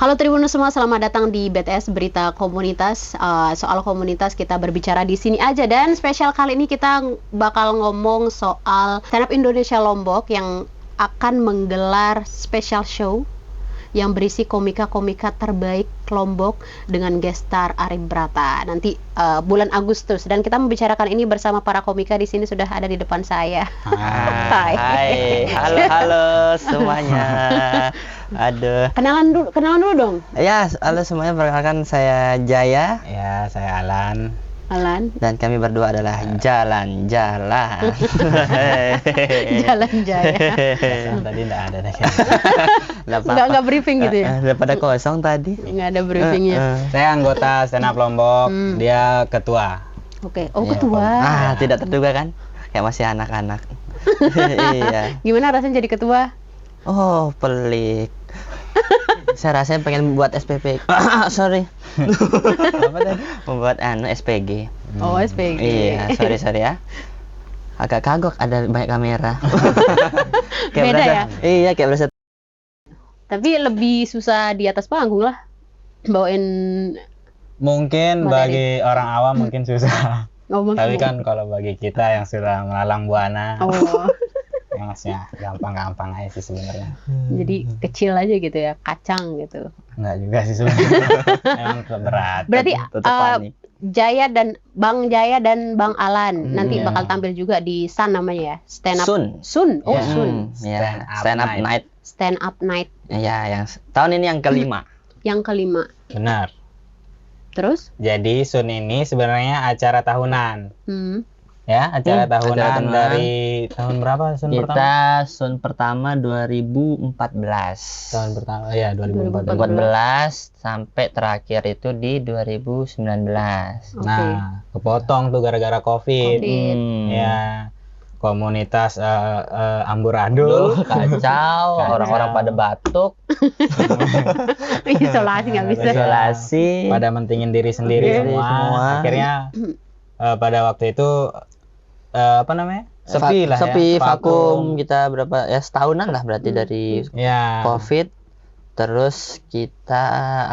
Halo Tribuners semua, selamat datang di BTS Berita Komunitas. Soal komunitas kita berbicara di sini aja, dan spesial kali ini kita bakal ngomong soal Stand Up Indonesia Lombok yang akan menggelar special show yang berisi komika-komika terbaik Lombok dengan guest star Arif Brata nanti bulan Agustus, dan kita membicarakan ini bersama para komika di sini sudah ada di depan saya. Hai, halo semuanya. Aduh. Kenalan dulu dong. Ya, halo semuanya, perkenalkan saya Jaya. Ya, saya Alan. Dan kami berdua adalah jalan-jalan. Jalan Jaya. Tadi enggak ada deh. Nggak briefing gitu ya? Daripada kosong tadi. Nggak ada briefingnya. Saya anggota Stand Up Lombok, dia ketua. Oke. Oh, ketua. Tidak terduga kan? Kayak masih anak-anak. Iya. Gimana rasanya jadi ketua? Oh, pelik. Saya rasanya pengen buat SPP. Sorry. Apa tadi? Membuat SPG. Oh, SPG. Iya, sorry ya. Agak kagok ada banyak kamera. Kayak Beda berasa, ya? Iya, kayak berasa. Tapi lebih susah di atas panggung lah. Bawain Mungkin materi. bagi orang awam mungkin susah. ngomong. Tapi kan kalau bagi kita yang sudah melalang buana, Oh, ya masnya gampang-gampang aja sih sebenarnya. jadi kecil aja gitu ya, kacang gitu. Enggak juga sih sebenarnya. Emang berat. Berarti Tetap panik. Bang Jaya dan Bang Alan nanti iya. bakal tampil juga di Sun namanya ya, Stand Up. Sun. Oh, Iya. Sun. Ya, Stand Up stand up Night. night. Stand Up Night Ya, yang tahun ini yang kelima. yang kelima. Benar. Terus? Jadi Sun ini sebenarnya acara tahunan. Ya, acara acara tahunan tahunan. dari tahun berapa Sun pertama? Kita Sun pertama 2014. Tahun pertama ya 2014. 2014 sampai terakhir itu di 2019. Oke. Nah, kepotong tuh gara-gara Covid. Covid. Ya, komunitas amburadul. Kacau, orang-orang pada batuk, Isolasi nggak bisa. isolasi. Pada mentingin diri sendiri Diri semua. semua. Akhirnya pada waktu itu apa namanya? Sepi lah Sepi, ya. vakum. Kita berapa ya, setahunan lah berarti dari Ya. Covid. Terus kita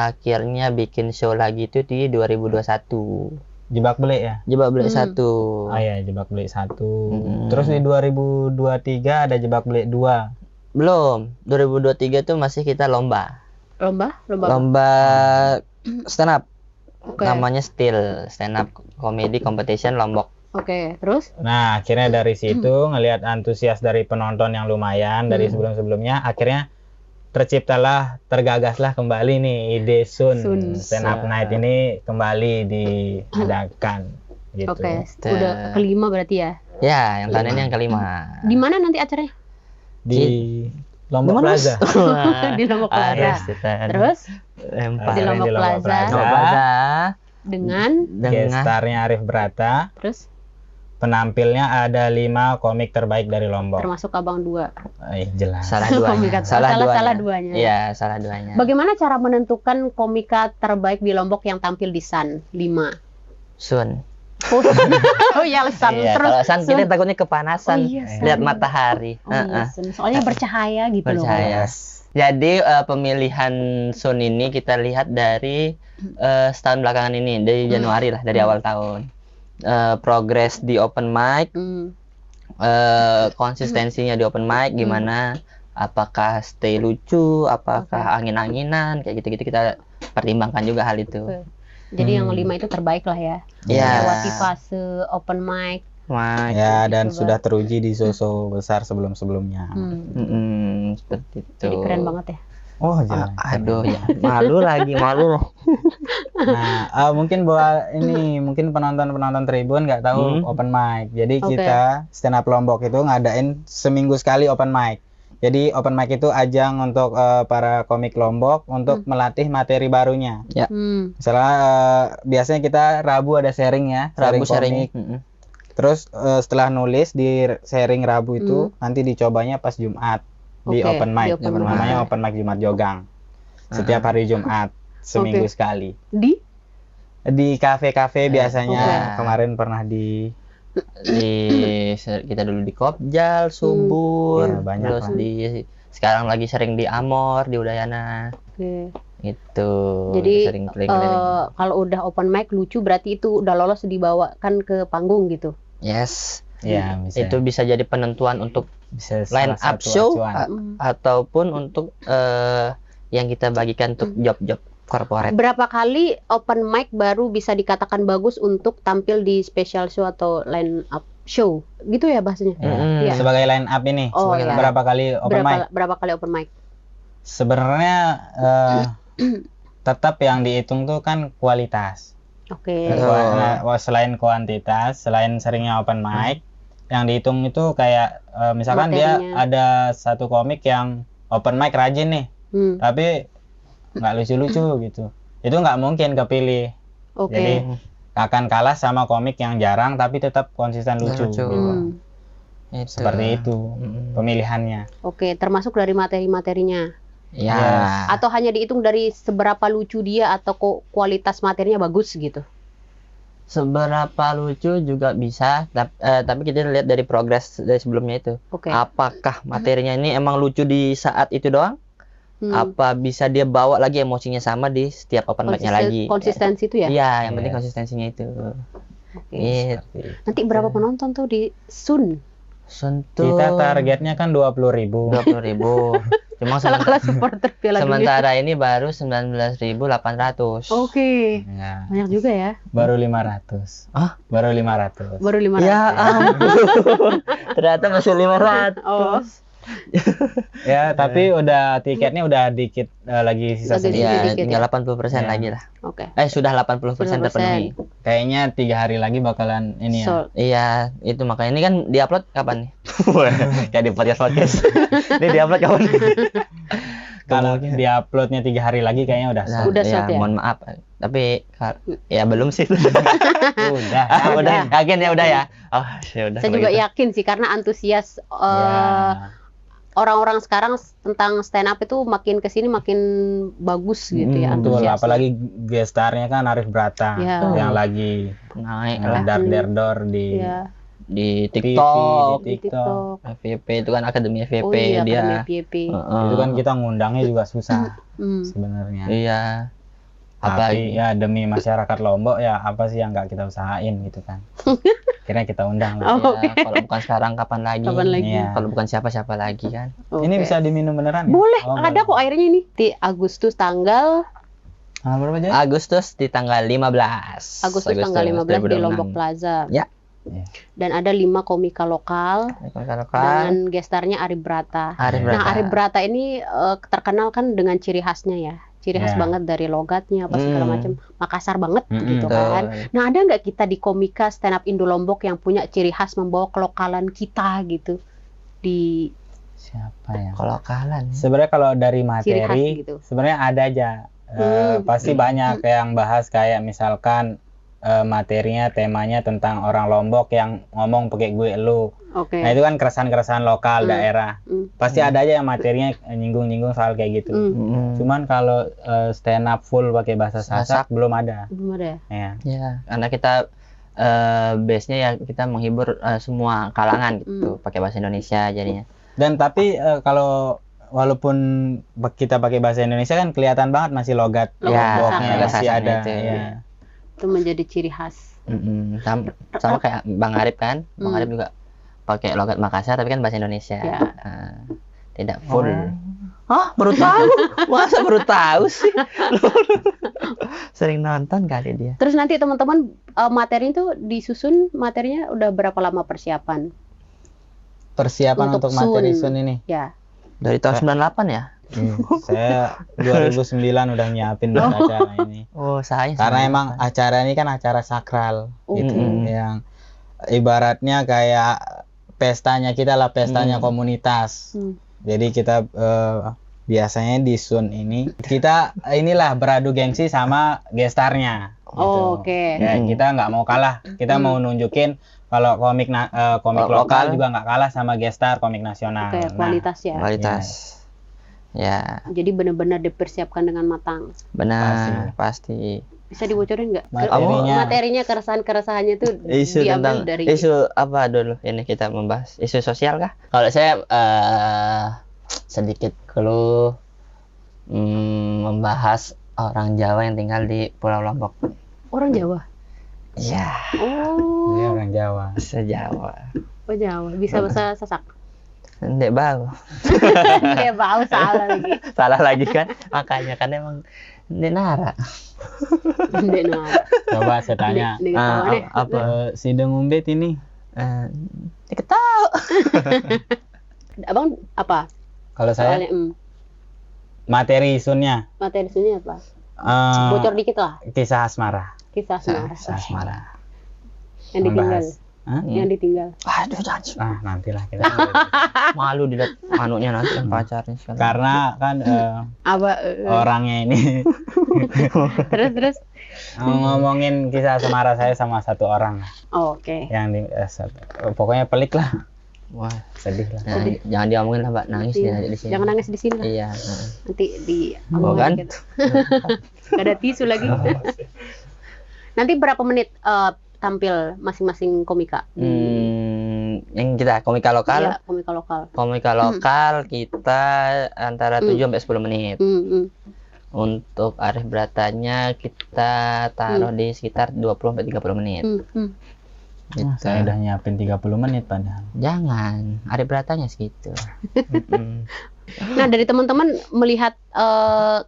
akhirnya bikin show lagi itu di 2021. Jebak belik ya. Jebak belik 1. Oh iya, jebak belik 1. Hmm. Terus di 2023 ada jebak belik 2. Belum. 2023 tuh masih kita lomba. Lomba. Stand up. Oke. Namanya Stand Up Comedy Competition Lombok. Oke, terus? Nah, akhirnya dari situ ngelihat antusias dari penonton yang lumayan dari sebelum-sebelumnya, akhirnya tergagaslah kembali nih ide Sun. Stand Up Night ini kembali diadakan gitu. Oke, udah kelima berarti ya. Ya, yang tahun ini yang kelima. Di mana nanti acaranya? Di Lombok Plaza. Di Lombok Plaza. Harus kita Terus lempar. di Lombok Plaza. Lombok Plaza dengan Gestarnya Arif Brata. terus Penampilnya ada 5 komik terbaik dari Lombok. termasuk Abang 2. Jelas. salah duanya. Salah duanya. Iya, salah duanya. Bagaimana cara menentukan komika terbaik di Lombok yang tampil di Sun 5? Sun. Oh iya, Sun. Iya, Terus kalau Sun kita takutnya kepanasan. Oh iya, Sun. Lihat matahari. Oh iya, Sun. Soalnya bercahaya gitu loh. Percaya. Jadi pemilihan Sun ini kita lihat dari setahun belakangan ini, dari Januari lah, dari awal tahun. Progres di open mic, konsistensinya di open mic gimana, apakah stay lucu, apakah angin-anginan, kayak gitu-gitu kita pertimbangkan juga hal itu. Oke. Jadi yang 5 itu terbaik lah ya. Iya. Lewati fase open mic. Mic. Ya, dan Coba. sudah teruji di show besar sebelum-sebelumnya. Seperti itu. Jadi keren banget ya. Oh, jelas. Aduh ya, malu lagi, malu. Nah, mungkin mungkin penonton Tribun nggak tahu open mic. Jadi Oke. kita Stand Up Lombok itu ngadain seminggu sekali open mic. Jadi open mic itu ajang untuk para komik Lombok untuk melatih materi barunya. Ya. Misalnya biasanya kita Rabu ada sharing ya, Rabu sharing. komik. Terus setelah nulis di sharing Rabu itu nanti dicobanya pas Jumat di Oke, open mic. di open Namanya mic. open mic Jumat Jogang. Setiap hari Jumat seminggu Oke. sekali. Di Kafe-kafe biasanya. Oke. Kemarin pernah di Kita dulu di Kopjal, Subur, Ya, banyak terus lah. sekarang lagi sering di Amor, di Udayana. Oke. Itu Jadi sering keliling-keliling. kalau udah open mic lucu berarti itu udah lolos dibawakan ke panggung gitu. Yes. Ya, bisa. Itu bisa jadi penentuan untuk bisa line salah up satu show acuan. ataupun untuk yang kita bagikan untuk job-job corporate. Berapa kali open mic baru bisa dikatakan bagus untuk tampil di special show atau line up show? Gitu ya bahasanya? Ya. Iya. Sebagai line up ini, Oh, iya. berapa kali open mic? Berapa kali open mic? Sebenarnya tetap yang dihitung tuh kan kualitas. Oke. Selain kuantitas, selain seringnya open mic, yang dihitung itu kayak misalkan dia Materinya. ada satu komik yang open mic rajin nih, tapi nggak lucu-lucu gitu. Itu nggak mungkin kepilih. Oke. Jadi akan kalah sama komik yang jarang tapi tetap konsisten lucu. Lucu. Gitu. Itu. Seperti itu pemilihannya. Oke, termasuk dari materi-materinya. Ya. Atau hanya dihitung dari seberapa lucu dia atau kualitas materinya bagus gitu. Seberapa lucu juga bisa, tapi kita lihat dari progres dari sebelumnya itu. Oke. Apakah materinya ini emang lucu di saat itu doang? Apa bisa dia bawa lagi emosinya sama di setiap open mic-nya lagi? Konsistensi itu ya? Iya, yang penting konsistensinya itu. Oke. Gitu. Nanti berapa penonton tuh di Sun? Sentuh Kita targetnya kan 20.000. 20.000. Cuma Kalau supporter Piala Dunia. sementara ini baru 19.800. Oke. Ya, Banyak juga ya. baru 500. Ah? Baru 500. Baru 500. Ya ampun. Ternyata masih 500. Oh. Ya, tapi udah tiketnya udah dikit lagi sisa Lagi sedikit. Ya, Sedikit tinggal ya. 80% Ya. lagi lah. Oke. Sudah 80% terpenuhi. Kayaknya 3 hari lagi bakalan ini ya. So, Iya, itu makanya ini kan diupload kapan nih? Kayak di podcast. Ini diupload kapan nih? Kalau diuploadnya 3 hari lagi kayaknya udah Nah, Udah ya, sold ya? mohon maaf. Tapi ya belum sih. udah. Udah, yakin ya udah ya. Oh, ya udah. saya kalau juga gitu. yakin sih karena antusias Ya. orang-orang sekarang tentang stand up itu makin kesini makin bagus gitu ya Betul, antusiasnya. apalagi gestarnya kan Arif Brata Ya. yang lagi Naik lah dar-der-dor di Iya, di TV, TikTok. di TikTok. FVP itu kan Akademi FVP Oh iya, dia. Akademi FYP. Itu kan kita ngundangnya juga susah Hmm. sebenarnya. Iya. Tapi Apalagi ya demi masyarakat Lombok ya apa sih yang nggak kita usahain gitu kan. Akhirnya kita undang. Oh, ya, oke. kalau bukan sekarang kapan lagi? Kapan lagi? Iya. Kalau bukan siapa-siapa lagi kan? Ini Oke. bisa diminum beneran ya? Boleh, Oh, ada kok airnya ini. Di Agustus tanggal Tanggal berapa aja? Agustus di tanggal 15. Agustus tanggal 15 di Lombok 2026. Plaza. Ya. Iya. Dan ada 5 komika lokal Lokal. dengan gestarnya Arif Brata. Arif Nah, Brata. Arif Brata ini terkenal kan dengan ciri khasnya ya. Ciri khas Ya. banget dari logatnya apa segala macam. Makassar banget gitu betul. kan. Nah, ada nggak kita di komika stand up Indo Lombok yang punya ciri khas membawa kelokalan kita gitu di Siapa ya? Kelokalan. Sebenarnya kalau dari Ciri khas materi gitu. sebenarnya ada aja. Pasti banyak yang bahas kayak misalkan materinya temanya tentang orang Lombok yang ngomong pakai gue lu. Oke. Nah, itu kan keresahan-keresahan lokal daerah. Pasti ada aja yang materinya nyinggung-nyinggung soal kayak gitu. Cuman kalau stand up full pakai bahasa Sasak belum ada. Belum ada ya? Ya. Ya, karena kita base-nya ya kita menghibur semua kalangan gitu, pakai bahasa Indonesia jadinya. Dan tapi kalau walaupun kita pakai bahasa Indonesia kan kelihatan banget masih logat Ya, Lomboknya logat masih Sasaknya ada. itu. Ya. Itu menjadi ciri khas. Sama kayak Bang Arif kan, Bang Arif juga pakai logat Makassar tapi kan bahasa Indonesia. Ya. Tidak full. Hah, baru tahu? Masa baru tahu sih? Sering nonton kali dia. Terus nanti teman-teman materi itu disusun materinya udah berapa lama persiapan? Persiapan Untuk untuk materi Sun. Sun ini. Ya. Dari tahun 98 ya? Saya 2009 udah nyiapin buat acara ini. Oh, saya. Karena emang acara ini kan acara sakral gitu, yang ibaratnya kayak pestanya kita lah, pestanya komunitas. Jadi kita biasanya di Sun ini kita inilah beradu gengsi sama gestarnya. Gitu. Oh, oke. Ya, kita nggak mau kalah. Kita mau nunjukin kalau komik lokal juga nggak kalah sama gestar komik nasional. Oke, kualitas ya. Kualitas. Ya, Jadi benar-benar dipersiapkan dengan matang. benar, pasti. Bisa dibocorin nggak? Materinya Materinya itu Isu diambil tentang dari isu apa dulu ini kita membahas isu sosial kah? Kalau saya sedikit keluh Membahas orang Jawa yang tinggal di Pulau Lombok. Orang Jawa. Iya, Oh, Dia orang Jawa. se-Jawa. oh Jawa. Bisa bahasa Sasak. Ndek bau. Kayak bau salah lagi. Salah lagi kan? Makanya kan emang Ndek Nara. Ndek nah. Coba saya tanya. Ndek ketawa deh. Apa? Si Dengumbet ini Ndek tahu. Abang apa? kalau saya Soalnya materi isunnya materi sini apa? eh, Bocor dikit lah. kisah asmara. Kisah asmara. Kisah asmara. Yang ditinggal. Membahas. Hah? Yang ditinggal. Aduh, jangan. Nantilah kita. Malu dilihat manunya nanti yang pacarnya sekali. Karena kan Apa? orangnya ini Terus. ngomongin kisah asmara saya sama satu orang Oh, oke. yang pokoknya pelik lah, Wah, sedih lah. nah, jangan diomongin lah, Mbak. Nangis dia di sini. Jangan nangis di sini lah. Iya. Nanti di Oh, kan? gitu. Gak ada tisu lagi. Nanti berapa menit tampil masing-masing komika? Yang kita komika lokal. Iya, komika lokal. Komika lokal kita antara 7 sampai 10 menit. Untuk Arif Bratanya kita taruh di sekitar 20 sampai 30 menit. Gitu. Saya udah nyiapin 30 menit padahal. Jangan, Arif Bratanya segitu. Nah, dari teman-teman melihat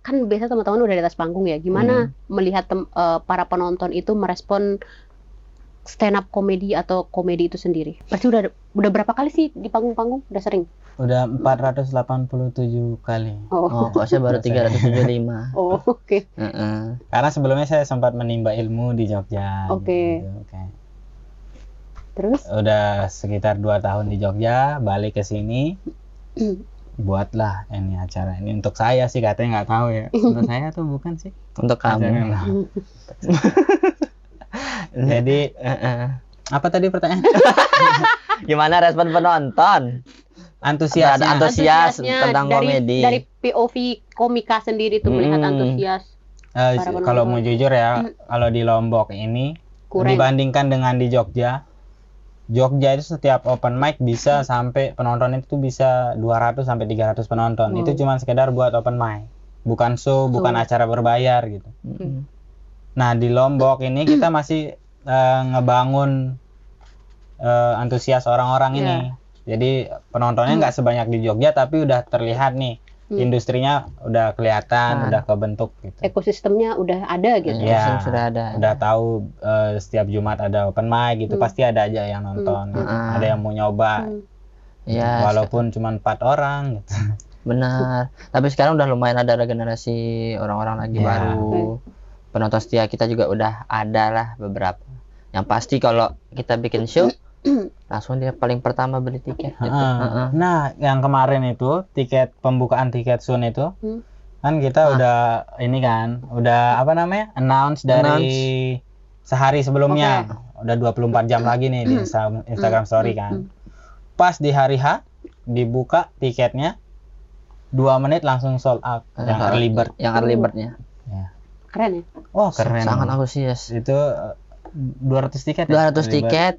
kan biasa teman-teman udah di atas panggung ya. Gimana melihat para penonton itu merespon stand up komedi atau komedi itu sendiri? Berarti udah berapa kali sih di panggung-panggung? Udah sering? Udah 487 kali. Oh, kok saya baru 375. Oh, oke. Karena sebelumnya saya sempat menimba ilmu di Jogja. Oke. Gitu. Oke. Terus? Udah sekitar 2 tahun di Jogja, balik ke sini. Buatlah ini acara ini untuk saya sih, katanya nggak tahu ya. Untuk saya tuh bukan sih. Untuk Acaranya kamu. lah. Jadi apa tadi pertanyaan? Gimana respon penonton? Antusiasnya. Ada antusias Antusiasnya tentang komedi. Dari POV komika sendiri tuh melihat antusias. para penonton. Kalau mau jujur ya, kalau di Lombok ini Kurang. dibandingkan dengan di Jogja itu setiap open mic bisa sampai penonton itu bisa 200 sampai 300 penonton. Itu cuma sekedar buat open mic. Bukan show, bukan acara berbayar gitu. Nah, di Lombok ini kita masih ngebangun antusias orang-orang ini. Jadi penontonnya nggak sebanyak di Jogja, tapi udah terlihat nih industrinya udah kelihatan, udah kebentuk gitu. Ekosistemnya udah ada gitu. Iya, sudah ada. Udah tahu setiap Jumat ada open mic gitu, pasti ada aja yang nonton. Gitu. Ada yang mau nyoba. Ya, Walaupun cuma 4 orang gitu. benar. Tapi sekarang udah lumayan ada regenerasi orang-orang lagi baru. Penonton setia kita juga udah ada lah beberapa. Yang pasti kalau kita bikin show langsung dia paling pertama beli tiket gitu. Nah, yang kemarin itu pembukaan tiket Sun itu kan kita udah ini kan, udah apa namanya? Announce dari sehari sebelumnya. Udah 24 jam lagi nih di Instagram story kan. Pas di hari H dibuka tiketnya 2 menit langsung sold out yang early bird. Yang early birdnya. Ya. Keren ya? Oh, keren. Sangat antusias. Itu 200 tiket ya? 200 tiket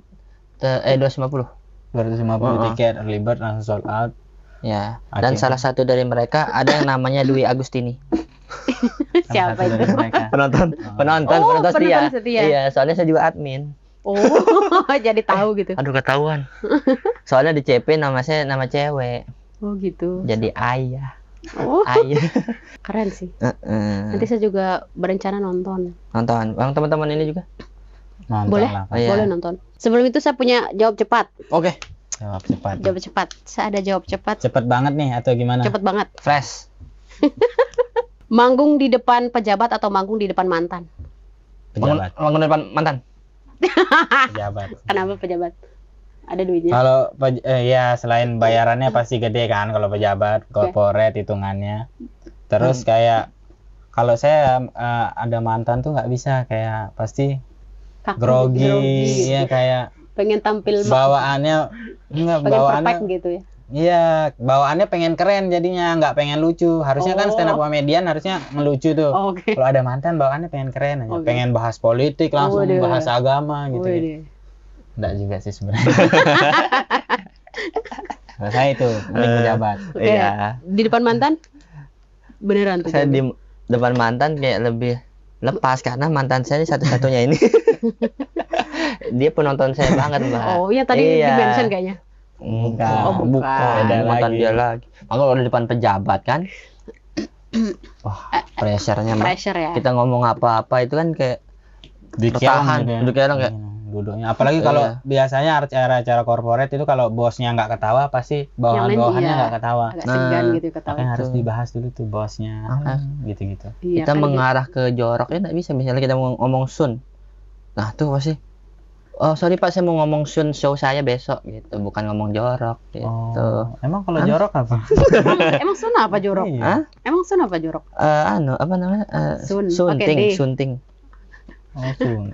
250. 250 tiket early bird langsung sold out. Ya. Dan salah satu dari mereka ada yang namanya Dwi Agustini. Siapa Salah satu dari itu? mereka. Penonton setia. penonton setia. Iya, soalnya saya juga admin. Oh, jadi tahu gitu. Aduh, ketahuan. Soalnya di CP nama saya nama cewek. Oh gitu. Jadi ayah. Oh, Ayah. keren sih. Nanti saya juga berencana nonton. Nonton. Bang, teman-teman ini juga. Nonton Boleh? lah. Oh, iya. Boleh nonton. Sebelum itu saya punya jawab cepat. Oke. Jawab cepat. Jawab cepat. Saya ada jawab cepat. Cepet banget nih atau gimana? Cepet banget. Fresh. Manggung di depan pejabat atau manggung di depan mantan? Pejabat. Bangun depan mantan. Pejabat. Kenapa pejabat? Ada duitnya. Kalau ya selain bayarannya pasti gede kan kalau pejabat, corporate hitungannya. Terus kayak kalau saya ada mantan tuh nggak bisa, kayak pasti Kaku, grogi, ya kayak pengen tampil bawaannya enggak, pengen bawaannya perfect gitu ya. iya, bawaannya pengen keren jadinya, nggak pengen lucu. Harusnya kan stand up comedian harusnya melucu tuh. Oke. Kalau ada mantan bawaannya pengen keren aja. Pengen bahas politik langsung, Waduh. bahas agama gitu. Waduh. Enggak juga sih sebenarnya. Kalau saya itu mending pejabat. Oke. Iya. Di depan mantan? Beneran tuh. Saya Jago. di depan mantan kayak lebih lepas karena mantan saya ini satu-satunya ini. Dia penonton saya banget, Mbak. Oh, iya tadi Iya. di-mention kayaknya. Bukan. Oh, bukan. Beda mantan lagi. dia lagi. Maka kalau di depan pejabat kan, wah, pressure-nya, Mbak. Pressure ya. Kita ngomong apa-apa itu kan kayak Bertahan bertahan, duduk kayak kayak duduknya. Apalagi kalau Iya. biasanya acara-acara corporate itu kalau bosnya nggak ketawa pasti Yang lain bawahan-bawahannya iya. nggak ketawa. Agak segan Nah, gitu ketawa. Makanya harus Betul. dibahas dulu tuh bosnya, Ah. gitu-gitu. Iya, kita kan mengarah ke joroknya nggak bisa. Misalnya kita mau ngomong Sun, nah tuh pasti, oh sorry Pak, saya mau ngomong Sun show saya besok gitu, bukan ngomong jorok gitu. Oh, emang kalau Hah? jorok apa? Emang sun apa jorok? Iya. Hah? Emang sun apa jorok? Apa namanya? Sun. Sunting, Pakai D. sunting. Oh,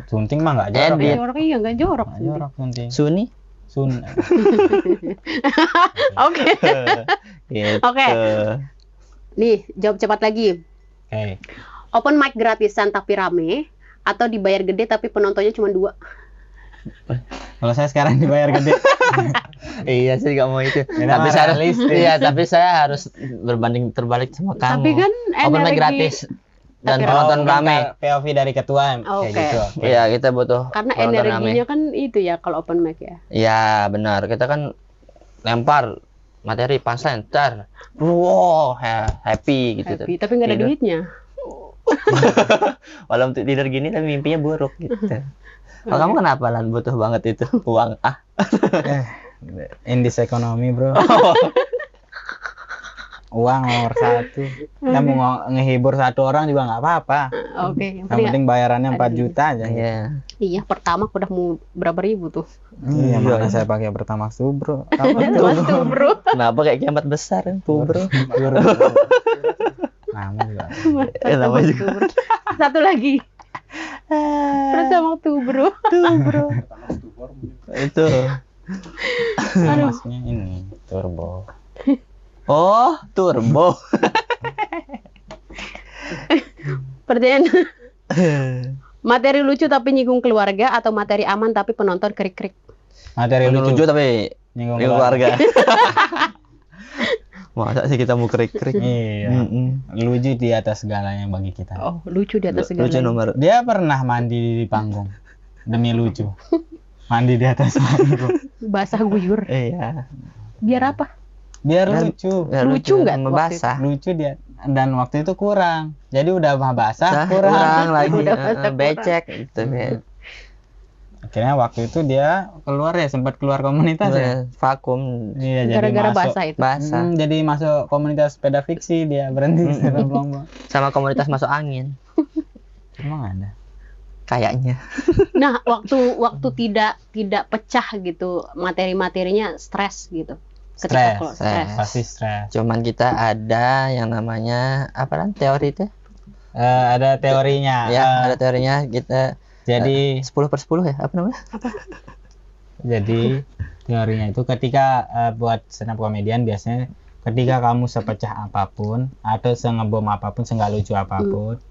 sunting mah nggak jorok. Edit. Ya. Jorok iya nggak jorok. Nggak jorok sunting. Suni. Sun. Oke. Gitu. Oke. Nih, jawab cepat lagi. Oke. Open mic gratisan tapi rame atau dibayar gede tapi penontonnya cuma 2? Kalau saya sekarang dibayar gede. Iya sih nggak mau itu. Ini Tapi mah saya harus, realistis. iya tapi saya harus berbanding terbalik sama kamu. Tapi kan Open mic energi- gratis dan Tapi penonton bukan rame. POV dari ketua kayak Oke. gitu. Iya kita butuh Karena penonton energinya rame. kan itu ya kalau open mic ya. Iya benar, kita kan lempar materi punchline, ntar wow happy gitu. Happy, tapi nggak ada Tidur. duitnya. Walau untuk tidur gini tapi mimpinya buruk gitu. Kalau kamu kenapa Lan butuh banget itu uang? In this economy, bro. Uang nomor satu. Kita mau ngehibur satu orang juga nggak apa-apa. Oke, yang Yang penting penting bayarannya ada 4 juta aja. Iya. iya pertama udah mau berapa ribu tuh? Iya, Iya. mana saya pakai Pertamax tuh, bro. Apa Mas tuh bro. Kenapa kayak kiamat besar kan, bro? Nama juga. Namanya juga. Tuh, bro. Satu lagi. Pertama tuh bro. Itu. Masnya ini turbo. Oh, turbo. Pertanyaan. Materi lucu tapi nyinggung keluarga atau materi aman tapi penonton krik-krik? Materi Lucu lucu. tapi Nyinggung keluarga. Masa sih kita mau krik-krik? Iya. Mm-mm. Lucu di atas segalanya bagi kita. Oh, lucu di atas Lucu segalanya. nomor. Dia pernah mandi di panggung demi lucu. Mandi di atas panggung. Basah guyur. Iya. Biar apa? Biar Dan- lucu. Ya, Lucu nggak sama waktu basah. Lucu dia, dan waktu itu kurang. Jadi udah mah basah, Kurang kurang. lagi. Udah basah, Becek gitu kayak. Akhirnya waktu itu dia keluar ya, sempat keluar komunitas ya. Vakum Iya, jadi Gara-gara masuk. basah itu. basah. Jadi masuk komunitas sepeda fiksi, dia berhenti sepeda pelongo. Sama komunitas masuk angin Emang ada? kayaknya. Nah, waktu tidak pecah gitu materi-materinya stres gitu. Stres. Kalau Stres. stres. Pasti stres. Cuman kita ada yang namanya apa kan teori itu? Ada teorinya. Ya, ada teorinya kita Jadi 10/10 ya, apa namanya? Jadi teorinya itu ketika buat stand up comedian biasanya ketika kamu sepecah apapun atau sengebom apapun, senggak lucu apapun,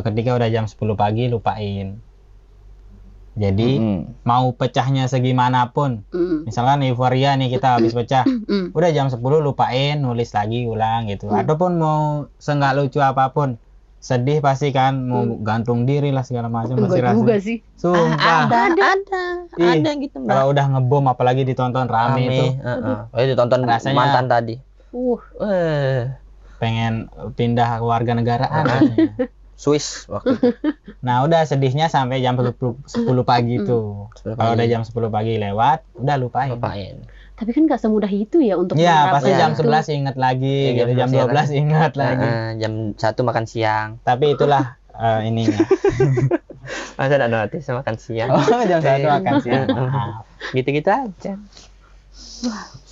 ketika udah jam 10 pagi lupain. Jadi mau pecahnya segimanapun, Mm. misalkan euforia nih kita habis pecah, Mm. udah jam 10 lupain, nulis lagi ulang gitu. Ataupun mau senggak lucu apapun, sedih pasti kan, mau gantung diri lah segala macam pasti Enggak juga rasanya. sih. Sumpah. ada Ih, gitu Mbak. Kalau udah ngebom apalagi ditonton rame itu, Oh, itu tonton Rasanya- mantan tadi. pengen pindah ke warga negaraan. Swiss waktu itu. Nah, udah sedihnya sampai jam 10 pagi tuh. 10 Kalau pagi. udah jam 10 pagi lewat, udah lupain. Lupain. Tapi kan nggak semudah itu ya untuk Iya, menerapkan pasti Iya. jam itu. 11 inget lagi, Iya, gitu. Jam jam 12 ingat lagi. Jam 1 makan siang. Tapi itulah ininya. Masa enggak notice makan siang? Oh, jam 1 makan siang. Maaf. Gitu-gitu aja.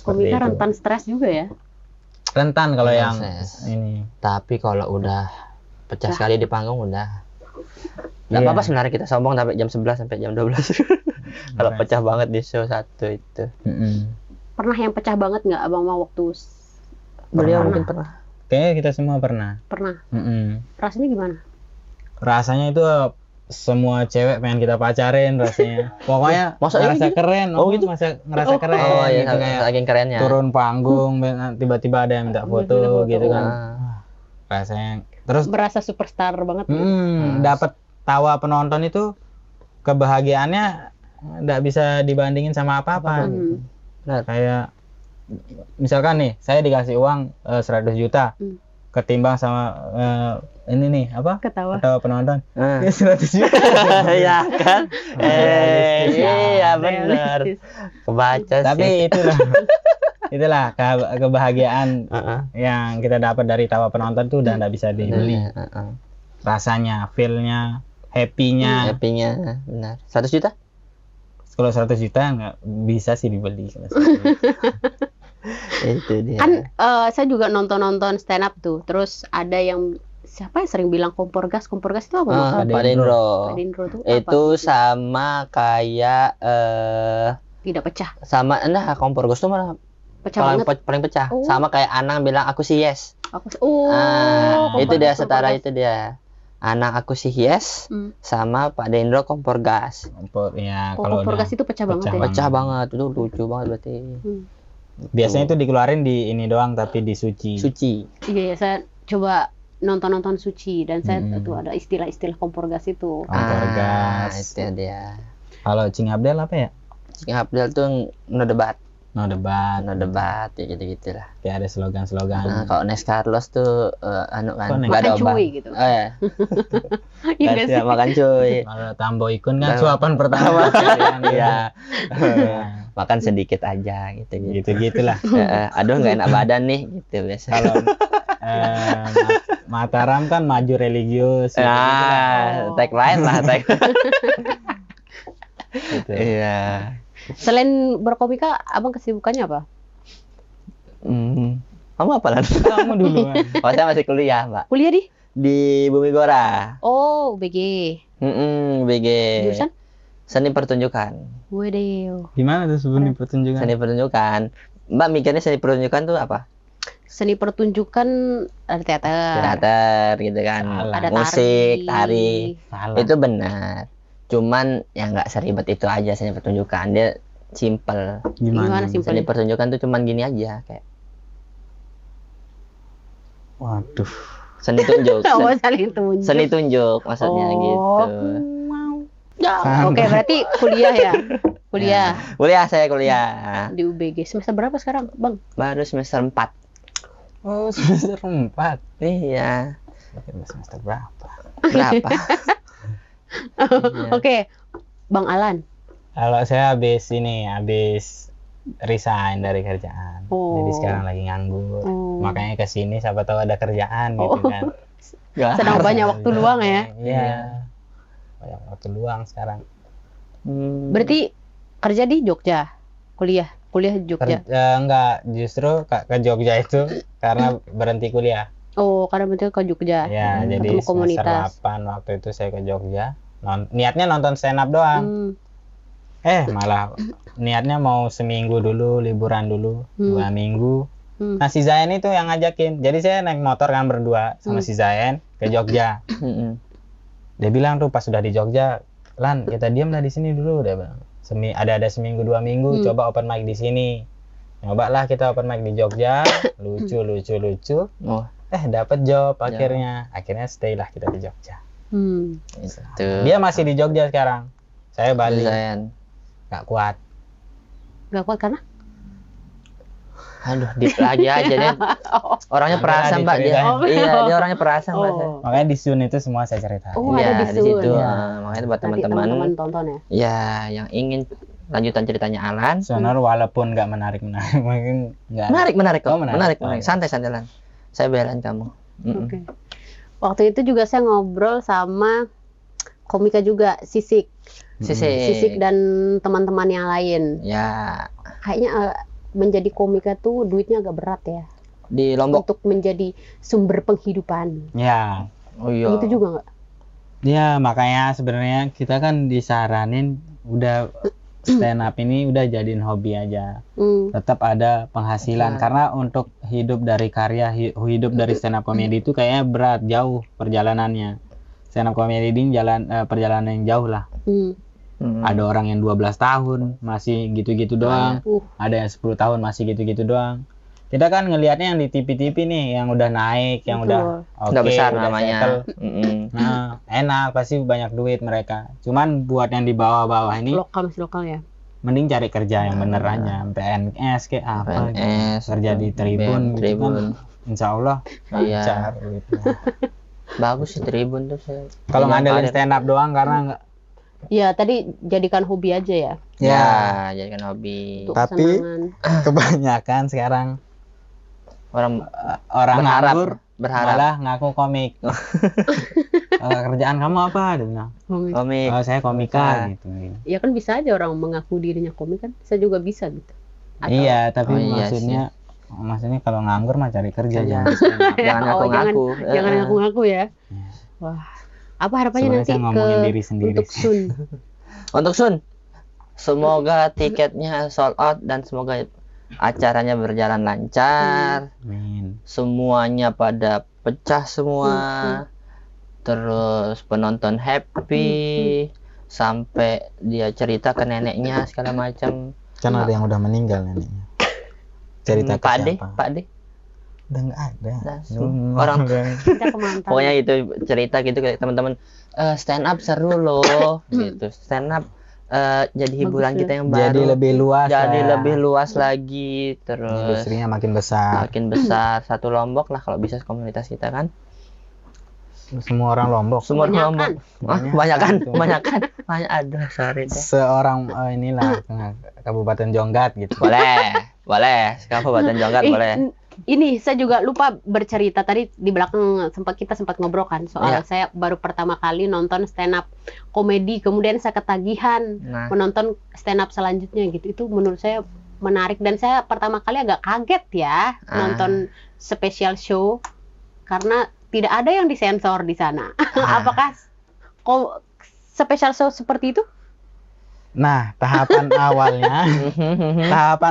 Komika Seperti itu. rentan stres juga ya. Rentan kalau yang Proses. ini. Tapi kalau udah pecah sekali di panggung udah. Nggak Iya. apa-apa sebenarnya kita sombong sampai jam 11 sampai jam 12. Kalau Beres. pecah banget di show satu itu. Pernah yang pecah banget nggak abang mau waktu Beliau Pernah. mungkin pernah. Kayaknya kita semua pernah. pernah? Mm-mm. Rasanya gimana? Rasanya itu semua cewek pengen kita pacarin rasanya. Pokoknya Masa iya ngerasa gitu? keren. Oh, gitu? Ngerasa keren. Oh iya, gitu, kayak saking kerennya. turun panggung tiba-tiba ada yang minta foto Foto. gitu kan. Ah. rasanya. Terus Berasa superstar banget. gitu. dapat tawa penonton itu kebahagiaannya nggak bisa dibandingin sama apa-apa. Benar. Kayak misalkan nih saya dikasih uang 100 juta ketimbang sama ini nih apa Ketawa. penonton Ah. ya 100 juta. Ya kan? Iya benar. Realistis. Kebaca Tapi sih. itulah kebahagiaan Heeh. yang kita dapat dari tawa penonton tuh udah nggak bisa dibeli. Heeh. Rasanya, feel-nya, happy-nya. Happy-nya benar. 100 juta? Kalau 100 juta nggak bisa sih dibeli. Itu dia. Kan saya juga nonton stand up tuh. Terus ada yang siapa yang sering bilang kompor gas itu apa? Ah, Pak Pak Dendro. Pak Dendro tuh Itu apa? sama kayak Tidak pecah. sama kompor gas tuh malah Pecah paling banget. paling pecah. Oh. Sama kayak Anang bilang aku sih yes. Aku Ah, itu kompor dia gas, setara kompor gas. itu dia. Anang aku sih yes sama Pak Dendro kompor gas. Kompor ya Oh, kalau kompor udah gas itu pecah banget ya. Pecah banget itu lucu banget berarti. biasanya itu dikeluarin di ini doang tapi di suci. Suci. Iya, saya coba nonton Suci dan saya tuh ada istilah-istilah kompor gas itu. Kompor gas. Itu dia. Kalau Cing Abdel apa ya? Cing Abdel tuh no debat No debat. ya gitu-gitulah. Kayak ada slogan-slogan. Nah, kalau Nes Carlos tuh anu kan Kok Nes? nggak ada Makan obat. cuy gitu. Oh ya. Iya nggak sih? Makan cuy. Kalau Tambo Ikun kan Nah. suapan pertama. Iya. Makan sedikit aja gitu. Gitu-gitulah. Aduh nggak enak badan nih gitu biasa. Kalau Mataram kan maju religius. Nah, tagline lah tag. Gitu. Iya. Selain berkomika, abang kesibukannya apa? Kamu apa lan? Kamu duluan. Oh, saya masih kuliah, Mbak. Kuliah Di Bumi Gora. Oh, BG. BG. Jurusan? Seni pertunjukan. Waduh. Gimana tuh sebelum pertunjukan? Seni pertunjukan. Mbak mikirnya seni pertunjukan tuh apa? Seni pertunjukan ada teater. Teater gitu kan. Salah. Ada Musik, tari. Salah. Itu benar. Cuman ya nggak seribet itu aja seni pertunjukan. Dia simple. Gimana Seni simpelnya? pertunjukan tuh cuman gini aja kayak Waduh. seni tunjuk. Oh, saling tunjuk. Seni tunjuk maksudnya Oh. gitu. Ya, oke, berarti kuliah ya. Kuliah Kuliah saya kuliah. di UBG. Semester berapa sekarang, Bang? Baru semester 4. Oh, semester 4. Iya. Semester berapa? Berapa? Iya. Oke. Bang Alan. Kalau saya habis resign dari kerjaan. Oh. Jadi sekarang lagi nganggur. Oh. Makanya ke sini siapa tahu ada kerjaan gitu kan. Nggak. Sedang banyak waktu luang ya. Iya. Banyak waktu luang sekarang. Berarti kerja di Jogja. Kuliah di Jogja. Enggak, justru ke Jogja itu karena berhenti kuliah. Oh, karena betul ke Jogja. Ya, jadi Ketemu semester komunitas. 8 waktu itu saya ke Jogja. Niatnya nonton stand up doang. Malah niatnya mau seminggu dulu, liburan dulu, 2 minggu. Nah, si Zain itu yang ngajakin. Jadi saya naik motor kan berdua sama si Zain ke Jogja. Dia bilang tuh pas sudah di Jogja, Lan, kita diam lah di sini dulu, dia bilang. Ada seminggu 2 minggu, coba open mic di sini. Nyobalah kita open mic di Jogja, lucu. Oh, Dapat job akhirnya. Akhirnya stay lah kita di Jogja. itu. Dia masih di Jogja sekarang. Saya balik. Desain. Gak kuat. Gak kuat karena? Aduh, deep lagi aja dia. Orangnya Ada perasa, Mbak, dia. diceritain. Iya, dia orangnya perasa, Mbak. Oh. Makanya di Sun itu semua saya cerita. Oh, Iya, ada di situ. Sun, ya. Makanya buat Nanti teman-teman teman-teman tonton ya. ya yang ingin lanjutan ceritanya Alan. Sebenarnya walaupun nggak menarik, mungkin nggak. Menarik kok. Oh, menarik. Menarik. Santai Lan. Saya belain kamu. Oke. Waktu itu juga saya ngobrol sama komika juga, Sisik Sisik. dan teman-teman yang lain. Ya, Kayaknya menjadi komika tuh duitnya agak berat ya. di Lombok. Untuk menjadi sumber penghidupan. Ya, Oh iya. Gitu juga nggak? ya makanya sebenarnya kita kan disaranin udah stand up ini udah jadiin hobi aja. Tetap ada penghasilan karena untuk hidup dari karya, hidup dari stand up comedy itu kayaknya berat, jauh perjalanannya. Stand up comedy ini perjalanan yang jauh lah. Ada orang yang 12 tahun masih gitu-gitu doang. Ada yang 10 tahun masih gitu-gitu doang. Kita kan ngelihatnya yang di TV-TV nih, yang udah naik, yang udah Udah oke, besar udah namanya. settle. Nah, enak, pasti banyak duit mereka. Cuman buat yang di bawah-bawah ini, Masih lokal ya. mending cari kerja yang bener aja, PNS kayak apa, PNS, gitu. Kerja di Tribun, gitu Tribun. kan. Insya Allah Iya. lancar gitu. Bagus sih Tribun tuh saya. Kalau ngandelin karir. stand up doang karena nggak, Ya tadi jadikan hobi aja ya. Ya, jadikan hobi. Untuk Tapi kesenangan. kebanyakan sekarang Orang orang nganggur berharap malah ngaku komik. Kerjaan kamu apa? Dia bilang. komik. Oh, saya komika gitu. Ya kan bisa aja orang mengaku dirinya komik kan. Saya juga bisa gitu. Atau- Iya, tapi Oh, iya maksudnya kalau nganggur mah cari kerja Iya. jangan stand up. Jangan Oh, ngaku-ngaku. Jangan ngaku-ngaku ya. Wah. Apa harapannya Sebenarnya nanti saya ngomongin ke diri sendiri untuk sih. Sun? Untuk Sun, semoga tiketnya sold out dan semoga acaranya berjalan lancar. Amin. Semuanya pada pecah semua. Terus penonton happy. Sampai dia cerita ke neneknya segala macam. Kan ada yang udah meninggal neneknya. Cerita ke Pak D, siapa? Pak D. Udah nggak ada. Nah, Hmm, orang- udah. Kita ke mantan. Pokoknya itu cerita gitu ke teman-teman. Stand up seru loh, gitu. Stand up jadi hiburan Bagus, kita yang Jadi baru. lebih luas. Jadi lah. lebih luas lagi, terus Industrinya makin besar. makin besar. Satu Lombok lah kalau bisa komunitas kita kan. Semua orang Lombok. Semua Kebanyakan. Lombok. Kebanyakan, Tuh. kebanyakan. Banyak, aduh, sorry deh. Seorang inilah Kabupaten Jonggat gitu. Boleh. Kabupaten Jonggat boleh. Ini saya juga lupa bercerita tadi di belakang kita sempat ngobrol kan soal Iya. saya baru pertama kali nonton stand up komedi, kemudian saya ketagihan Nah, menonton stand up selanjutnya gitu. Itu menurut saya menarik dan saya pertama kali agak kaget ya nonton special show karena tidak ada yang disensor di sana. Apakah special show seperti itu? Nah, tahapan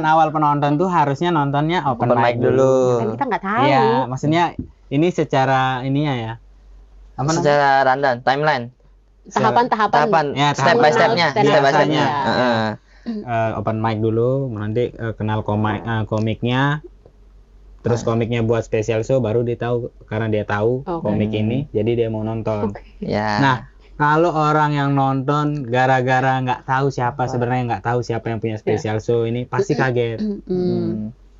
awal penonton tuh harusnya nontonnya open mic dulu. Kan kita nggak tahu. Iya, maksudnya ini secara ininya ya. Apa namanya? secara rundown, timeline. Tahapan-tahapan. Ya, Step by stepnya, stand up step by biasanya. stepnya. Iya. Open mic dulu, nanti kenal komiknya. Terus komiknya buat special show baru dia tahu karena dia tahu Oke. komik ini, jadi dia mau nonton. Ya. Nah, kalau orang yang nonton gara-gara nggak tahu siapa sebenarnya nggak tahu siapa yang punya special show ini pasti kaget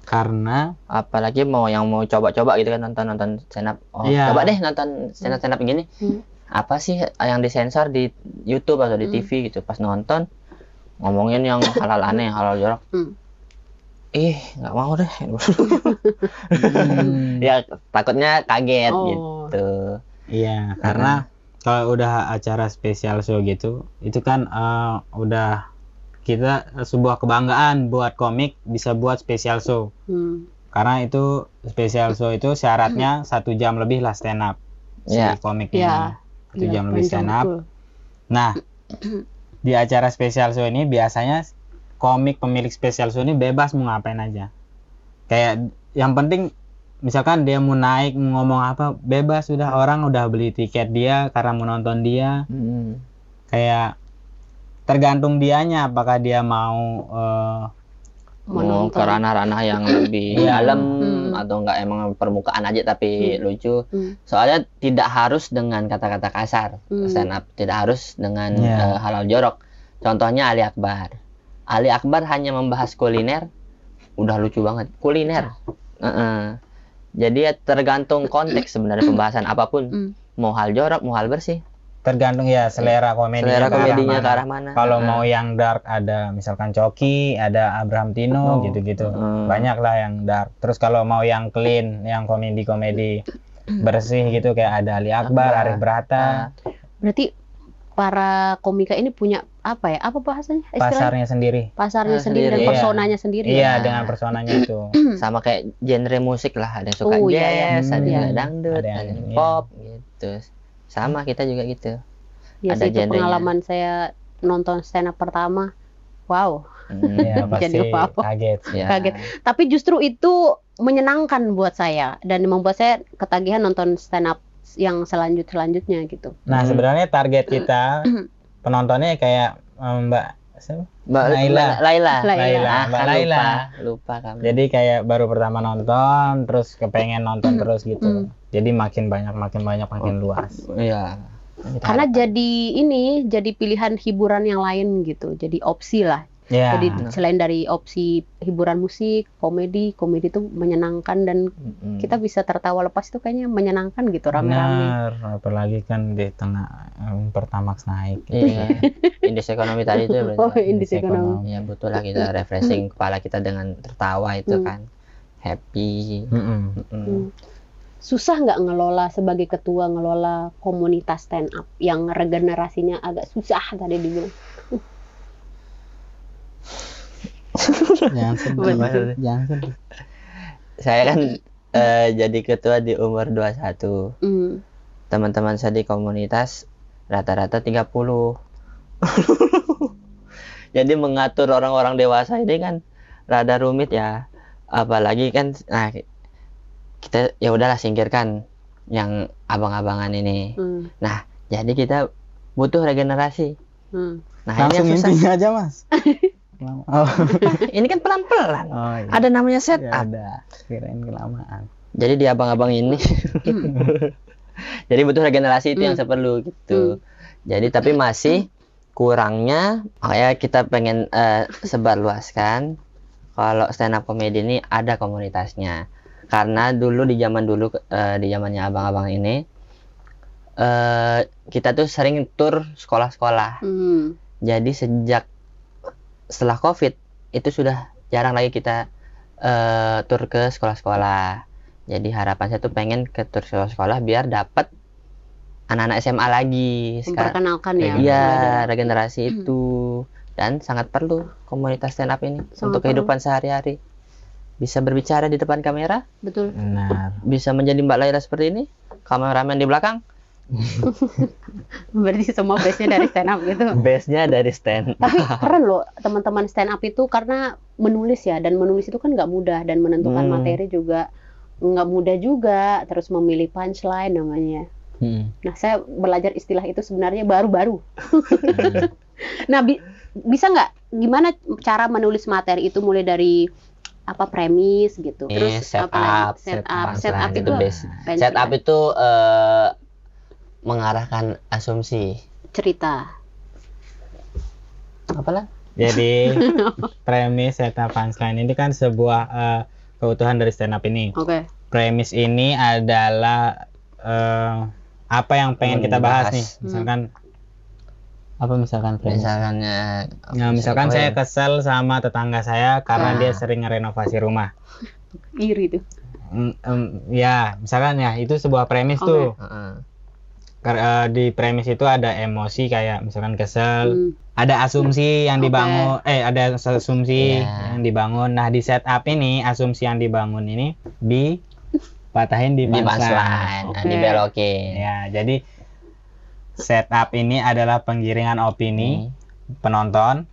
karena Apalagi yang mau coba-coba gitu kan nonton stand up. Oh, Iya. coba deh nonton stand up gini. Apa sih yang disensor di YouTube atau di TV gitu pas nonton ngomongin yang halal aneh, halal jorok. Nggak mau deh. Ya takutnya kaget Oh. gitu. iya karena kalau udah acara special show gitu itu kan udah kita sebuah kebanggaan buat komik bisa buat special show karena itu special show itu syaratnya 1 jam lebih lah stand up si Iya. komiknya 1 jam lebih panjang stand up. betul. Nah, di acara special show ini biasanya komik pemilik special show ini bebas mau ngapain aja. Kayak yang penting misalkan dia mau naik mau ngomong apa bebas, sudah orang udah beli tiket dia karena mau nonton dia. Kayak tergantung dianya apakah dia mau Mau ke ranah-ranah yang lebih Iya. dalam atau enggak emang permukaan aja tapi lucu. Soalnya tidak harus dengan kata-kata kasar stand up, tidak harus dengan Iya. halal jorok. Contohnya Ali Akbar. Ali Akbar hanya membahas kuliner, udah lucu banget. Kuliner. Jadi ya tergantung konteks sebenarnya pembahasan apapun. Mau hal jorok, mau hal bersih. tergantung ya selera komedinya Selera komedinya ke arah mana. Kalau mau yang dark ada misalkan Coki, ada Abraham Tino gitu-gitu. Banyak lah yang dark. Terus kalau mau yang clean, yang komedi-komedi bersih gitu kayak ada Ali Akbar, Arif Brata. Berarti para komika ini punya apa ya? Apa bahasanya? Pasarnya sendiri. Pasarnya sendiri dan sendiri, iya. personanya sendiri. Iya, ya? dengan personanya itu. Sama kayak genre musik lah, ada yang suka Oh, jazz, iya, iya. ada yang Iya. dangdut, Ada ada yang- yang iya. pop gitu. Sama kita juga gitu. Ya Ada sih, itu genrenya. pengalaman saya nonton stand up pertama. Wow. Iya, pasti Jadi apa-apa. kaget. Ya. Kaget. Tapi justru itu menyenangkan buat saya dan membuat saya ketagihan nonton stand up yang selanjutnya gitu. Nah, sebenarnya target kita penontonnya kayak Mbak siapa? Mbak Laila. Laila. Laila. Ah, Mbak Laila. Lupa kamu. Jadi kayak baru pertama nonton, terus kepengen nonton terus gitu. Jadi makin banyak, makin luas. Iya. Karena jadi pilihan hiburan yang lain gitu. Jadi opsi lah. Ya. Jadi selain dari opsi hiburan musik, komedi itu menyenangkan dan kita bisa tertawa lepas itu kayaknya menyenangkan gitu rame-rame. Benar, apalagi kan di tengah Pertamax naik. Iya. Indeks ekonomi tadi itu berarti. Oh, indeks ekonomi. Ya betul lah, kita refreshing kepala kita dengan tertawa itu kan. Happy. Susah nggak sebagai ketua ngelola komunitas stand up yang regenerasinya agak susah tadi dibilang? Jangan sedih. Jangan sedih. Saya kan jadi ketua di umur 21. Teman-teman saya di komunitas rata-rata 30. Jadi mengatur orang-orang dewasa ini kan rada rumit ya. Apalagi kan kita ya udahlah singkirkan yang abang-abangan ini. Nah, jadi kita butuh regenerasi. Nah, Langsung ini yang susah. intinya aja, Mas. Oh. Ini kan pelan-pelan. Oh, iya. Ada namanya Ya setup. ada, kirain kelamaan. Jadi di abang-abang ini. Jadi butuh regenerasi itu yang saya perlu gitu. Jadi tapi masih kurangnya makanya kita pengen sebarluaskan kalau stand up comedy ini ada komunitasnya. Karena dulu di zamannya abang-abang ini kita tuh sering tur sekolah-sekolah. Jadi setelah COVID itu sudah jarang lagi kita tur ke sekolah-sekolah. Jadi harapan saya tuh pengen ke tur sekolah-sekolah biar dapat anak-anak SMA lagi. Memperkenalkan ya. Iya, regenerasi itu dan sangat perlu komunitas stand up ini untuk kehidupan sehari-hari. Bisa berbicara di depan kamera, Betul. Benar. bisa menjadi Mbak Laila seperti ini, kameramen di belakang. Berarti semua base-nya dari stand up gitu. Base-nya dari stand. Tapi keren loh teman-teman stand up itu karena menulis ya, dan menulis itu kan nggak mudah dan menentukan materi juga nggak mudah juga, terus memilih punchline namanya. Nah, saya belajar istilah itu sebenarnya baru-baru. Nah, bisa nggak gimana cara menulis materi itu mulai dari apa premis gitu, terus setup itu base. Setup itu mengarahkan asumsi cerita. Apalah? Jadi premis setup punchline ini kan sebuah keutuhan dari stand up ini. Oke. Premis ini adalah apa yang pengen kita bahas nih. Misalkan premis? Misalkan saya kesel sama tetangga saya karena dia sering renovasi rumah. Iri tuh. Ya, misalkan ya itu sebuah premis tuh. Di premis itu ada emosi kayak misalkan kesel, ada asumsi yang dibangun, ada asumsi yang dibangun. Nah, di setup ini asumsi yang dibangun ini dipatahin di punchline, dibelokin. Ya, jadi setup ini adalah penggiringan opini penonton.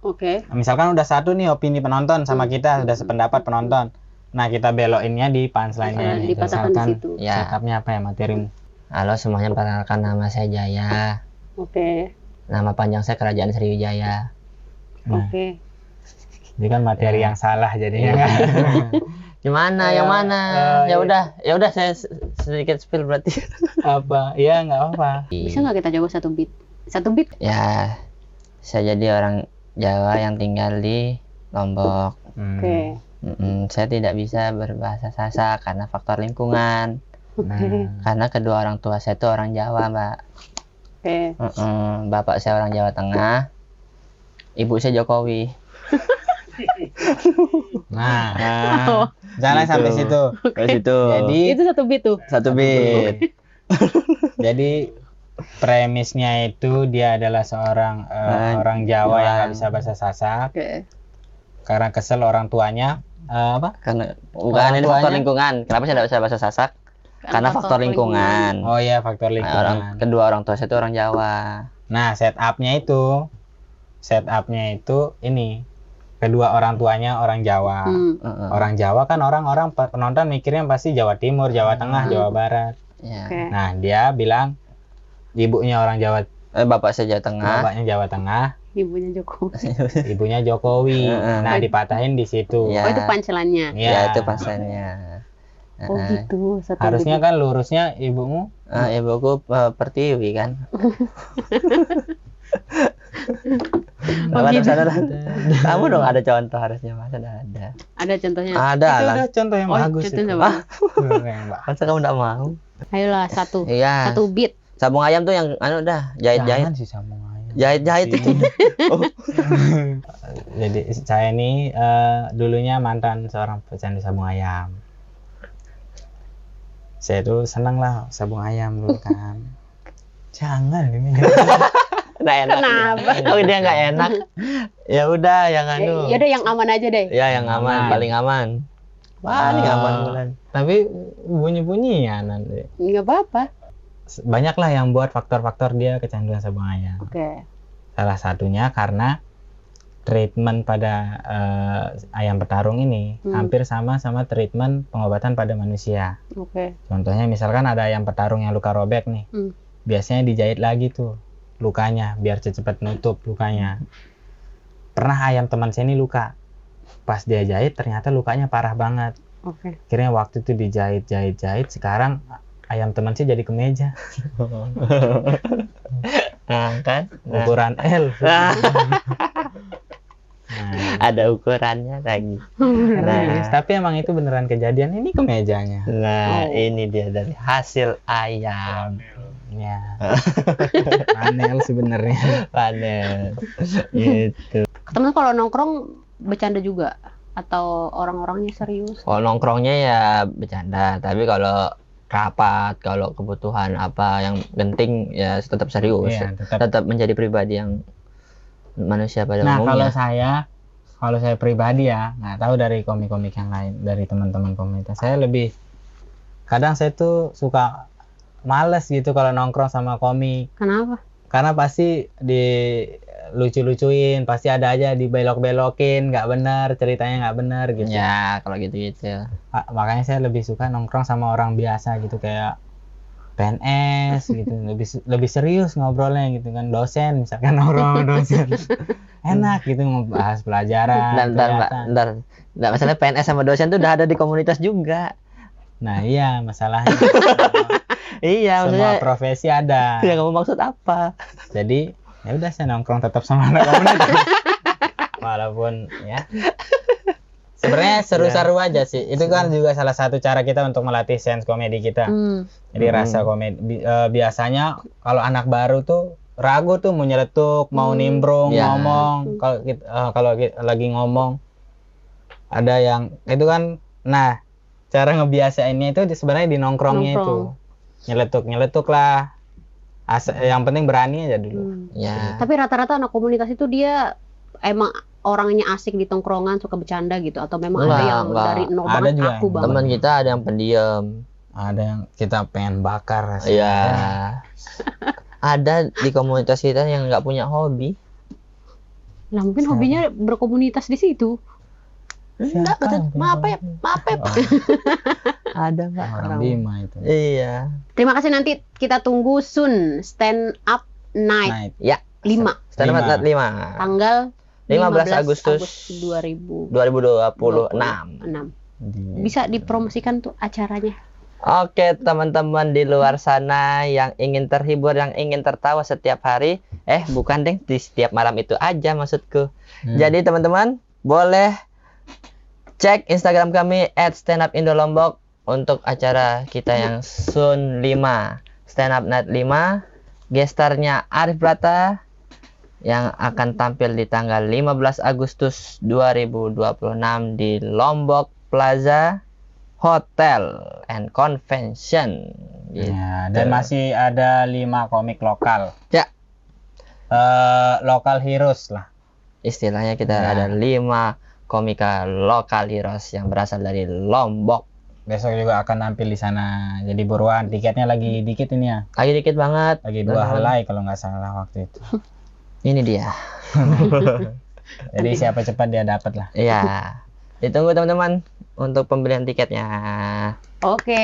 Misalkan udah satu nih opini penonton sama kita, udah sependapat penonton. Nah, kita belokinnya di punchline-nya. Dipatahkan di situ. Ya. Setupnya apa ya materimu? Halo semuanya, perkenalkan nama saya Jaya. Nama panjang saya Kerajaan Sriwijaya. Ini kan materi yang salah jadinya kan. Gimana? Yang mana? Ya udah saya sedikit spill berarti. Apa? Iya, nggak apa. Bisa nggak kita coba satu beat? Ya, saya jadi orang Jawa yang tinggal di Lombok. Saya tidak bisa berbahasa Sasak karena faktor lingkungan. Karena kedua orang tua saya itu orang Jawa, Mbak. Bapak saya orang Jawa Tengah, ibu saya Jokowi. Jangan gitu. sampai situ. Jadi Itu satu beat tuh. Satu beat. Jadi premisnya itu dia adalah seorang orang Jawa yang nggak bisa bahasa Sasak. Karena kesel orang tuanya Karena bukan ini faktor lingkungan. Kenapa saya tidak bisa bahasa Sasak? Karena faktor lingkungan. Oh iya, faktor lingkungan. Kedua orang tua saya itu orang Jawa. Nah, setupnya itu ini kedua orang tuanya orang Jawa. Orang Jawa kan orang-orang penonton mikirnya pasti Jawa Timur, Jawa Tengah, Jawa Barat. Nah, dia bilang ibunya orang Jawa, bapak saya Jawa Tengah. bapaknya Jawa Tengah. Ibunya Jokowi. Ibunya Jokowi. Nah, dipatahin di situ. Ya. Oh, itu punchline-nya. Ya, itu pasalnya. Oh gitu. Satu Harusnya bit. kan lurusnya ibumu. Ibuku Pertiwi kan. Oh, Apa gitu. ada? Kamu dong ada contoh harusnya Mas, ada. Ada contohnya. Ada Itu lah. udah contoh yang bagus contohnya itu. bagus. Yang bagus. Masa kamu enggak mau? Ayolah satu. Iya. Satu beat. Sabung ayam tuh yang dah jahit-jahit. Jangan sih sambung ayam. Jahit-jahit itu. Oh. Jadi saya ini dulunya mantan seorang pecandu sabung ayam. Saya tuh senang lah sabung ayam dulu kan. Jangan ini. Nggak enak. Kenapa? Oh, dia nggak enak. Ya udah yang Ya udah yang aman aja deh. Ya yang aman, paling aman. Paling aman bulan. Tapi bunyi-bunyian nanti. Nggak apa-apa. Banyak lah yang buat faktor-faktor dia kecanduan sabung ayam. Oke. Salah satunya karena treatment pada ayam petarung ini hampir sama treatment pengobatan pada manusia. Oke. Contohnya misalkan ada ayam petarung yang luka robek nih. Biasanya dijahit lagi tuh lukanya biar cepat nutup lukanya. Pernah ayam teman saya ini luka. Pas dia jahit ternyata lukanya parah banget. Oke. Akhirnya waktu itu dijahit, sekarang ayam teman saya jadi kemeja. Nah, kan? Ukuran L. Ada ukurannya lagi. Tapi emang itu beneran kejadian. Ini kemejanya. Nah, ini dia dari hasil ayam. Ya. Panel sebenarnya. Panel. Gitu. Temen kalau nongkrong bercanda juga atau orang-orangnya serius? Kalau nongkrongnya ya bercanda, tapi kalau rapat, kalau kebutuhan apa yang penting ya tetap serius. Iya, tetap menjadi pribadi yang manusia pada Nah, umumnya. kalau saya pribadi ya, nggak tahu dari komik-komik yang lain, dari teman-teman komunitas, saya lebih kadang saya tuh suka males gitu kalau nongkrong sama komik. Kenapa? Karena pasti di lucu-lucuin, pasti ada aja dibelok-belokin, nggak benar, ceritanya nggak benar gitu. Ya, kalau gitu-gitu. Makanya saya lebih suka nongkrong sama orang biasa gitu, kayak PNS gitu, lebih serius ngobrolnya gitu kan, dosen misalkan nongkrong dosen. Enak gitu ngebahas pelajaran. Bentar, masalah PNS sama dosen tuh udah ada di komunitas juga. Nah iya masalahnya. Iya, Semua profesi ada. Ya kamu maksud apa? Jadi ya udah saya nongkrong tetap sama anak komunitas. Walaupun ya. Sebenarnya seru-seru aja sih. Itu kan juga salah satu cara kita untuk melatih sense komedi kita. Jadi rasa komedi. Biasanya kalau anak baru tuh ragu tuh mau nyeletuk, mau nimbrung, ngomong. Kalau lagi ngomong ada yang itu kan. Nah, cara ngebiasainnya itu sebenarnya di nongkrongnya itu. Nyeletuk lah. Yang penting berani aja dulu. Ya. Tapi rata-rata anak komunitas itu dia emang orangnya asik di tongkrongan, suka bercanda gitu, atau memang ada yang dari nol banget aku banget. Teman kita ada yang pendiam. Ada yang kita pengen bakar rasanya. Iya. Ada di komunitas kita yang nggak punya hobi. Nah, mungkin hobinya berkomunitas di situ. Enggak, maaf ya. Ada Pak. Orang Bima itu. Iya. Terima kasih, nanti kita tunggu soon stand up night. Ya. 5. Stand up night 5. Tanggal 15 Agustus 2026. 2026. Bisa dipromosikan tuh acaranya. Oke, teman-teman di luar sana yang ingin terhibur, yang ingin tertawa setiap hari, bukan deng, di setiap malam itu aja maksudku. Jadi teman-teman boleh cek Instagram kami @standupindolombok untuk acara kita yang soon 5 Stand Up Night 5. Gestarnya Arif Brata yang akan tampil di tanggal 15 Agustus 2026 di Lombok Plaza Hotel and Convention. Ya, dan masih ada 5 komik lokal. Ya. Lokal heroes lah. Istilahnya kita ada 5 komika lokal heroes yang berasal dari Lombok. Besok juga akan tampil di sana. Jadi buruan, tiketnya lagi dikit ini ya. Lagi dikit banget. Lagi 2 helai kalau nggak salah waktu itu. Ini dia. Jadi siapa cepat dia dapat lah. Iya. Ditunggu teman-teman untuk pembelian tiketnya. Oke.